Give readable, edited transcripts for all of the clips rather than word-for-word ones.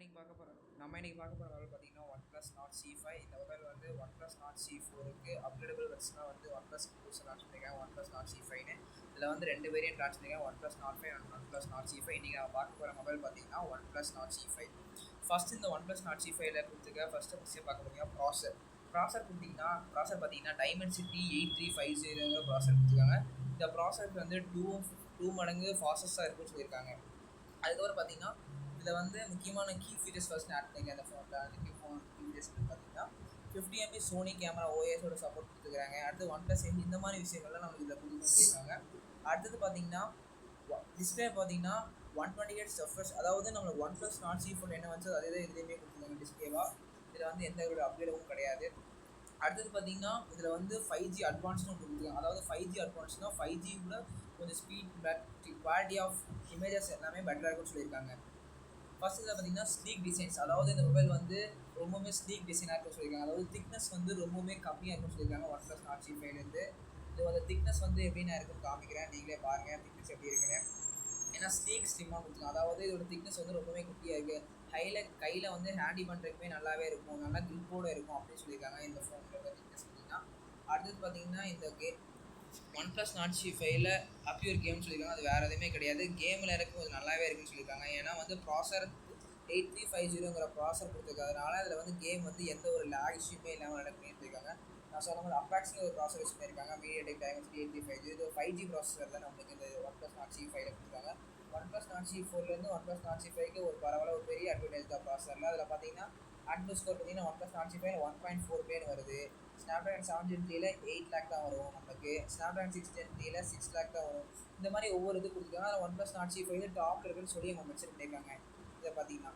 நம்ம இன்னைக்கு பார்க்க போகிற மொபைல் பார்த்தீங்கன்னா ஒன் ப்ளஸ் நாட் C5. இந்த மொபைல் வந்து ஒன் ப்ளஸ் நாட் C4க்கு அப்கிரேடபிள் வெர்ஷனாக வந்து ஒன் ப்ளஸ் புதுசாக லான்ச் பண்ணியிருக்காங்க ஒன் ப்ளஸ் நாட் C5னு. இதில் வந்து ரெண்டு வேரியன்ட் லான்ச் பண்ணியிருக்காங்க one plus not 5 and one plus Nord C5. இன்றைக்கி நான் பார்க்க போகிற மொபைல் பார்த்தீங்கன்னா OnePlus Nord C5. First இந்த ஒன் ப்ளஸ் நாட் C5ல கொடுத்துருக்க ஃபஸ்ட்டு பார்க்க போகிறீங்கன்னா ப்ராசர் பார்த்தீங்கன்னா டைமென்சிட்டி 8350 ப்ராசர் கொடுத்துருக்காங்க. இந்த ப்ராசருக்கு வந்து டூ மடங்கு ஃபாஸ்டஸ்ட்டாக இருக்குன்னு சொல்லியிருக்காங்க. அதுக்கப்புறம் பார்த்தீங்கன்னா இதில் வந்து முக்கியமான கீ ஃபீச்சர்ஸ் ஃபஸ்ட் ஆட் பண்ணிங்க அந்த ஃபோனில். அந்த கீ ஃபீச்சர்ஸ் பார்த்தீங்கன்னா 50 MP சோனி கேமரா ஓஎஸோட சப்போர்ட் கொடுத்துருக்காங்க. அடுத்து ஒன் ப்ளஸ் இந்த மாதிரி விஷயங்கள்லாம் நமக்கு இதில் கொடுக்க சொல்லியிருக்காங்க. அடுத்தது பார்த்தீங்கன்னா டிஸ்பிளே பார்த்தீங்கன்னா 128 சஃபர்ஸ், அதாவது நம்மளுக்கு ஒன் ப்ளஸ் நாட் C4 என்ன வந்து அதே தான் இதுலேயுமே கொடுத்துருக்காங்க டிஸ்பிளேவாக. இதில் வந்து எந்த ஒரு அப்கிரேடும் கிடையாது. அடுத்தது பார்த்தீங்கன்னா இதில் வந்து 5G அட்வான்ஸ்னு ஒன்று கொடுத்துருக்காங்க. அதாவது 5G அட்வான்ஸ்னால் 5G கூட கொஞ்சம் ஸ்பீட் குவாலிட்டி ஆஃப் இமேஜஸ் எல்லாமே பெட்டராக இருக்குன்னு சொல்லியிருக்காங்க. ஃபர்ஸ்ட் இதில் பார்த்தீங்கன்னா ஸ்லீக் டிசைன்ஸ், அதாவது இந்த மொபைல் வந்து ரொம்பவுமே ஸ்லீக் டிசைனாக இருக்குன்னு சொல்லியிருக்காங்க. அதாவது திக்னஸ் வந்து ரொம்பவுமே கம்மியாக இருக்குன்னு சொல்லியிருக்காங்க ஒன் ப்ளஸ் நாட் C5லேருந்து. இதோட திக்னஸ் வந்து எப்படி நான் இருக்குன்னு காமிக்கிறேன், நீங்களே பாருங்கள் திக்னஸ் எப்படி இருக்குன்னு. ஏன்னா ஸ்லீக் ஸ்லிம்மாக கொடுத்துருக்காங்க. அதாவது இதோட திக்னஸ் வந்து ரொம்பவே குட்டியாக இருக்குது. கையில் வந்து ஹேண்டி பண்ணுறதுக்குமே நல்லாவே இருக்கும், நல்லா கிரிப்போடு இருக்கும் அப்படின்னு சொல்லியிருக்காங்க இந்த ஃபோனோட திக்னஸ் பார்த்தீங்கன்னா. அடுத்தது பார்த்தீங்கன்னா இந்த ஒன் ப்ளஸ் நாட் C5ல அப்யூர் கேம்னு சொல்லியிருக்காங்க. அது வேறு எதுவுமே கிடையாது. கேமில் இருக்கும் அது நல்லாவே இருக்குன்னு சொல்லியிருக்காங்க. ஏன்னா வந்து ப்ராசர் 8350ங்கிற ப்ராசர் கொடுத்துருக்கிறதுனால அதில் வந்து கேம் வந்து எந்த ஒரு லேக் இஷ்யூமே இல்லாமல் நடக்குன்னு சொல்லியிருக்காங்க. நான் சொன்ன மாதிரி அப்ராக்ஸில் ஒரு ப்ராசர் யூஸ் பண்ணியிருக்காங்க, MediaTek Dimensity 8350. இது 5G ப்ராசஸர் தான் நம்மளுக்கு இந்த ஒன் ப்ளஸ் நாட் C5ல கொடுத்துருக்காங்க. ஒன் ப்ளஸ் நாட் C4லேருந்து ஒன் ப்ளஸ் நாட் C5க்கு ஒரு பரவாயில்ல ஒரு பெரிய அட்வான்டேஜ் தான் ப்ராசரில். அதில் பார்த்தீங்கன்னா ஆண்ட்ராய்ட் ஸ்கோர் பார்த்தீங்கன்னா OnePlus Nord C5 1.4K வருது. ஸ்னாப்ட்ராகன் 710ல 8 லேக் தான் வரும் நம்மளுக்கு. ஸ்னாப்ட்ராகன் 610ல 6 லேக் தான் வரும். இந்த மாதிரி ஒவ்வொரு இது கொடுத்துருக்காங்க. அதில் one plus Nord C5 top இருக்குன்னு சொல்லி அவங்க மென்ஷன் பண்ணியிருக்காங்க. இதை பார்த்தீங்கன்னா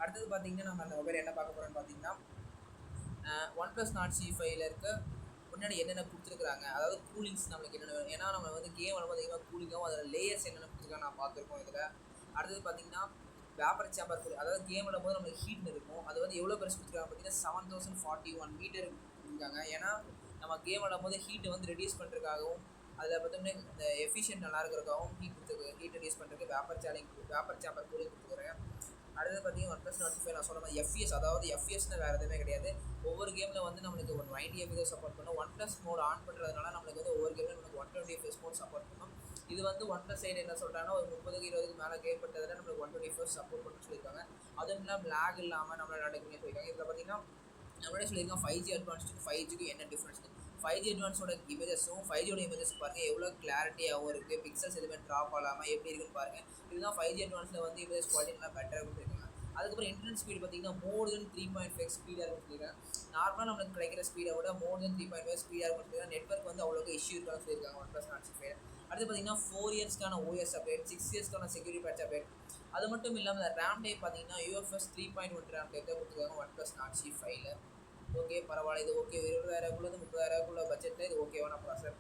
அடுத்தது பார்த்தீங்கன்னா நம்ம அந்த மொபைல் என்ன பார்க்க போகிறோம்னு பார்த்தீங்கன்னா ஒன் ப்ளஸ் நாட் C5ல இருக்க முன்னாடி என்னென்ன கொடுத்துருக்குறாங்க, அதாவது கூலிங்ஸ் நம்மளுக்கு என்னென்ன வேணும். ஏன்னா நம்ம வந்து கேம் விளையாடும் அதிகமாக கூலிங்காகவும் அதில் லேயர்ஸ் என்னென்ன கொடுத்துருக்காங்க நான் பார்த்துருக்கோம் இதில். அடுத்தது பார்த்தீங்கன்னா வேப்பர் சேம்பர் கூலிங், அதாவது கேம் விளையாடும் நம்மளுக்கு ஹீட் இருக்கும். அது வந்து எவ்வளோ பெருசு கொடுத்துருக்காங்க பார்த்தீங்கன்னா 7041 மீட்டர் கொடுத்துருக்காங்க. ஏன்னா நம்ம கேம் விளையாடும் ஹீட்டை வந்து ரெடியூஸ் பண்ணுறதுக்காகவும் அதில் பார்த்தோம்னா இந்த எஃபிஷியன்ட் நல்லா இருக்கிறதுக்காகவும் ஹீட் ரெடியூஸ் பண்ணுறதுக்கு வேப்பர் சேம்பர் கூலிங் கொடுத்துருக்காங்க. அடுத்தது பார்த்தீங்கன்னா ஒன் ப்ளஸ் நாட் C5 நான் சொன்ன மாதிரி FPS, அதாவது FPSன்னு வேறு எதுவுமே கிடையாது. ஒவ்வொரு கேமில் வந்து நம்மளுக்கு ஒரு 90 FPS சப்போர்ட் பண்ணும். ஒன் ப்ளஸ் மோட் ஆன் பண்ணுறதுனால நம்மளுக்கு வந்து ஒவ்வொரு கேமில் நம்மளுக்கு 120 FPS மோட் சப்போர்ட் பண்ணும். இது வந்து ஒன் ப்ளஸ் சைடு என்ன சொல்கிறாங்கன்னா ஒரு 30-20 மேலே கேம் பண்ணுறதுல நம்மளுக்கு 120 FPS சப்போர்ட் பண்ணணும்னு சொல்லியிருக்காங்க. அதுவும் இல்லாமல் லேக் இல்லாமல் நம்மளால் நடக்குன்னு சொல்லியிருக்காங்க. இதில் பார்த்தீங்கன்னா நம்மளே சொல்லியிருக்கோம் 5G அட்வான்ஸ்க்கு 5Gக்கு என்ன டிஃப்ரென்ஸ். 5G அட்வான்ஸோட இமேஜஸும் 5Gயோட இமேஜஸ் பாருங்கள் எவ்வளோ கிளாரிட்டியாகவும் இருக்குது, பிக்சல்ஸ் எதுவுமே ட்ராப் ஆகாமல் எப்படி இருக்குன்னு பாருங்கள். இதுதான் 5G அட்வான்ஸில் வந்து இமேஜஸ் குவாலிட்டி நல்லா பெட்டராக கொடுத்துருக்காங்க. அதுக்கப்புறம் இன்டர்நெட் ஸ்பீடு பார்த்தீங்கன்னா மோர் தென் 3.5 ஸ்பீடாக இருக்குன்னு சொல்லியிருக்காங்க. நார்மலாக நம்மளுக்கு கிடைக்கிற ஸ்பீடை விட மோர் தென் 3.5 ஸ்பீடாக இருக்குன்னு சொல்லியிருக்காங்க. நெட்வொர்க் வந்து அவ்வளோக்கு இஷ்யூ இருக்கான்னு சொல்லியிருக்காங்க ஒன் ப்ளஸ் நாட் C5. அடுத்து பார்த்தீங்கன்னா 4 இயர்ஸ்க்கான OS அப்டேட், 6 இயர்ஸ்க்கான செக்யூரிட்டி பேட்ச் அப்டேட். அது மட்டும் இல்லாமல் ரேம் டைப் பார்த்தீங்கன்னா UFS 3.1 ரேம் டைப் தான் கொடுத்துருக்காங்க ஒன் ப்ளஸ் நாட் C5ல. ஓகே பரவாயில்ல, இது ஓகே. 20,000 30,000 பட்ஜெட்டில் இது ஓகேவான ப்ராசர்.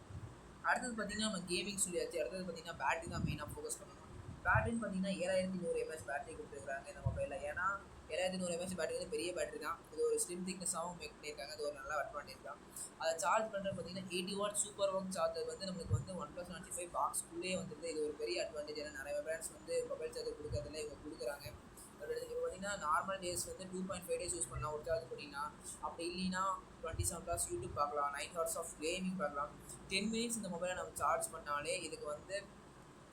அடுத்தது பார்த்தீங்கன்னா நம்ம கேமிங் சொல்லியாச்சு. அடுத்தது பார்த்தீங்கன்னா பேட்டரி தான் மெயினாக ஃபோக்கஸ் பண்ணணும். பேட்டரின்னு பார்த்தீங்கன்னா 7100 mAh பேட்டரி கொடுத்துருக்காங்க இந்த மொபைலில். ஏன்னா 7100 mAh பேட்டரி வந்து பெரிய பேட்டரி தான். இது ஒரு ஸ்லிம் திக்னஸாகவும் மேக் பண்ணியிருக்காங்க. இது ஒரு நல்ல அட்வான்டேஜ் தான். அதை சார்ஜ் பண்ணுறது பார்த்தீங்கன்னா 80 வாட் சூப்பர் ஒர்க் சார்ஜர் வந்து நம்மளுக்கு வந்து ஒன் ப்ளஸ் நாட் C5 பாக்ஸ்க்குள்ளேயே வந்துருது. இது ஒரு பெரிய அட்வான்டேஜ். ஏன்னா நிறைய பிராண்ட்ஸ் வந்து மொபைல் சார்ஜர் கொடுக்கறதுல இவங்க கொடுக்குறாங்க. இப்போ பார்த்தீங்கன்னா நார்மல் டேஸ் வந்து 2.5 days யூஸ் பண்ணலாம் ஒரு சார்ஜ் பண்ணிங்கன்னா. அப்படி இல்லைன்னா 27 hours யூடியூப் பார்க்கலாம், 9 hours ஆஃப் கேமிங் பார்க்கலாம். 10 minutes இந்த மொபைலை நம்ம சார்ஜ் பண்ணாலே இதுக்கு வந்து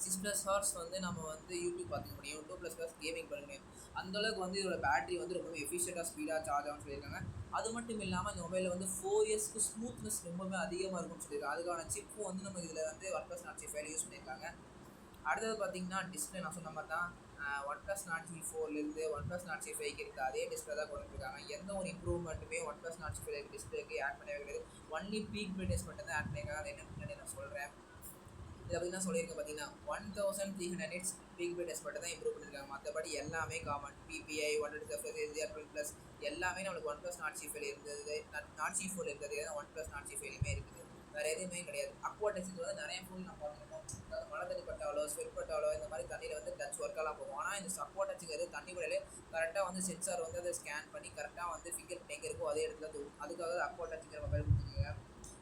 6+ hours வந்து நம்ம வந்து யூடியூப் பார்த்துக்க முடியும், 2+ கேமிங் பண்ண முடியும். அந்தளவுக்கு வந்து இதோட பேட்டரி வந்து ரொம்பவே எஃபிஷியண்டாக ஸ்பீடாக சார்ஜ் ஆகும்னு சொல்லியிருக்காங்க. அது மட்டும் இல்லாமல் இந்த மொபைலில் வந்து 4 இயர்ஸ்க்கு ஸ்மூத்னஸ் ரொம்பவே அதிகமாக இருக்கும்னு சொல்லியிருக்காங்க. அதுக்கான சிப்பும் வந்து நம்ம இதில் வந்து one plus Nord C5 use பண்ணியிருக்காங்க. அடுத்தது பார்த்தீங்கன்னா டிஸ்பிளே நான் சொன்ன மாதிரி தான் ஒன் ப்ளஸ் நாட் C4லேருந்து ஒன் ப்ளஸ் நாட் C5க்கு இருக்க அதே டிஸ்பிளே தான் கொடுத்துருக்காங்க. எந்த ஒரு இம்ப்ரூவ்மெண்ட்டுமே ஒன் ப்ளஸ் நாட் C5 டிஸ்பிளேக்கு ஆட் பண்ணவே கிடையாது. ஒன்லி பீக் பிரைட்னஸ் மட்டும் தான் ஆட் பண்ணியிருக்காங்க. அது என்னன்னு நான் சொல்கிறேன். இதை பற்றி தான் சொல்லியிருக்கேன் பார்த்தீங்கன்னா 1300 nits பீக் பிரைட்னஸ் மட்டும் தான் இம்ப்ரூவ் பண்ணியிருக்காங்க. மற்றபடி எல்லாமே காமன் PPI 120 HDR++ எல்லாமே நம்மளுக்கு ஒன் ப்ளஸ் நாட் C5 இருந்தது, நாட் C4 இருந்தது, ஒன் ப்ளஸ் நாட் C5லையுமே இருக்குது. வேறு எதுவுமே கிடையாது. அக்வா டச்சிங் வந்து நிறைய ஃபோன் நம்ம பார்த்துருக்கோம். அதாவது மழை தண்ணி பட்டாலோ ஸ்வெட் பட்டாலோ இந்த மாதிரி தண்ணியில் வந்து டச் ஒர்க்கெல்லாம் போகும். ஆனால் இந்த அக்வா டச்சிங் எது தண்ணி விடலே கரெக்டாக வந்து சென்சார் வந்து அதை ஸ்கேன் பண்ணி கரெக்டாக வந்து ஃபிங்கர் பிரிண்ட் எங்கே இருக்கோ அதே இடத்துல தூக்கும். அதுக்காக அக்வா டச்சிங்கிற மொபைல் கொடுத்துருக்காங்க.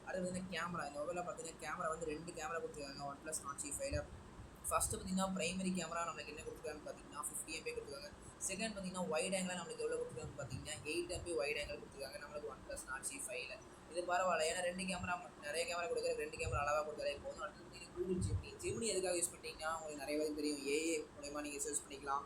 அடுத்து வந்து கேமரா. இந்த மொபைலில் பார்த்தீங்கன்னா கேமரா வந்து 2 கேமரா கொடுத்துருக்காங்க ஒன் ப்ளஸ் நாட் C5ல. ஃபஸ்ட்டு பார்த்தீங்கன்னா ப்ரைமரி கேமரா நம்மளுக்கு என்ன கொடுத்துருக்காங்கன்னு பார்த்தீங்கன்னா 50 MP கொடுத்துருக்காங்க. செகண்ட் பார்த்தீங்கன்னா வைட் ஆங்கிள் நம்மளுக்கு எவ்வளோ கொடுத்துருக்காங்க பார்த்தீங்கன்னா 8 MP வைட் ஆங்கிள் கொடுத்துருக்காங்க நம்மளுக்கு OnePlus Nord C5ல. இது பரவாயில்ல, ஏன்னா 2 கேமரா நிறைய கேமரா கொடுக்குறது 2 கேமரா அளவாக கொடுத்தாலே போதும். அடுத்து பார்த்தீங்கன்னா கூகுள் ஜெமினி எதுக்காக யூஸ் பண்ணிட்டீங்கன்னா உங்களுக்கு நிறைய பேருக்கு தெரியும், ஏஏ மூலயமா நீங்கள் சர்ச் பண்ணிக்கலாம்.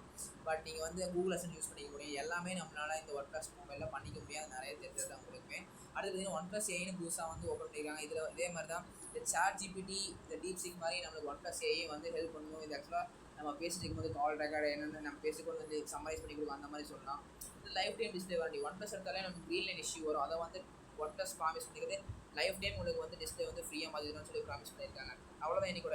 பட் நீங்கள் வந்து கூகுள் அசிஸ்டன்ட் யூஸ் பண்ணிக்க முடியும். எல்லாமே நம்மளால இந்த OnePlus மொபைலில் பண்ணிக்க முடியாது, நிறைய தெரிஞ்சது தான் உங்களுக்குமே. அடுத்து பார்த்தீங்கன்னா OnePlus AI புதுசாக வந்து ஓப்பன் பண்ணியிருக்காங்க. இதில் இதே மாதிரி தான் இந்த ChatGPT, இந்த DeepSeek மாதிரி நம்மளுக்கு OnePlus AI வந்து ஹெல்ப் பண்ணும். இது ஆக்சுவலாக நம்ம பேசிட்டு இருக்கும்போது கால் ரெக்கார்டு என்னென்னு நம்ம பேசிக்கொண்டு வந்து சம்மரைஸ் பண்ணி கொடுக்கும், அந்த மாதிரி சொல்லலாம். இந்த life time display warranty OnePlus எடுத்தாலே நமக்கு க்ரீன் லைன் இஷ்யூ வரும். அதை வந்து OnePlus ப்ராமிஸ் பண்ணிக்கிறது லைஃப் டைம் உங்களுக்கு வந்து டிஸ்பிளே வந்து ஃப்ரீயாக மாதிரி சொல்லி ப்ராமிஸ் பண்ணியிருக்காங்க. அவ்வளோதான் இன்னைக்கு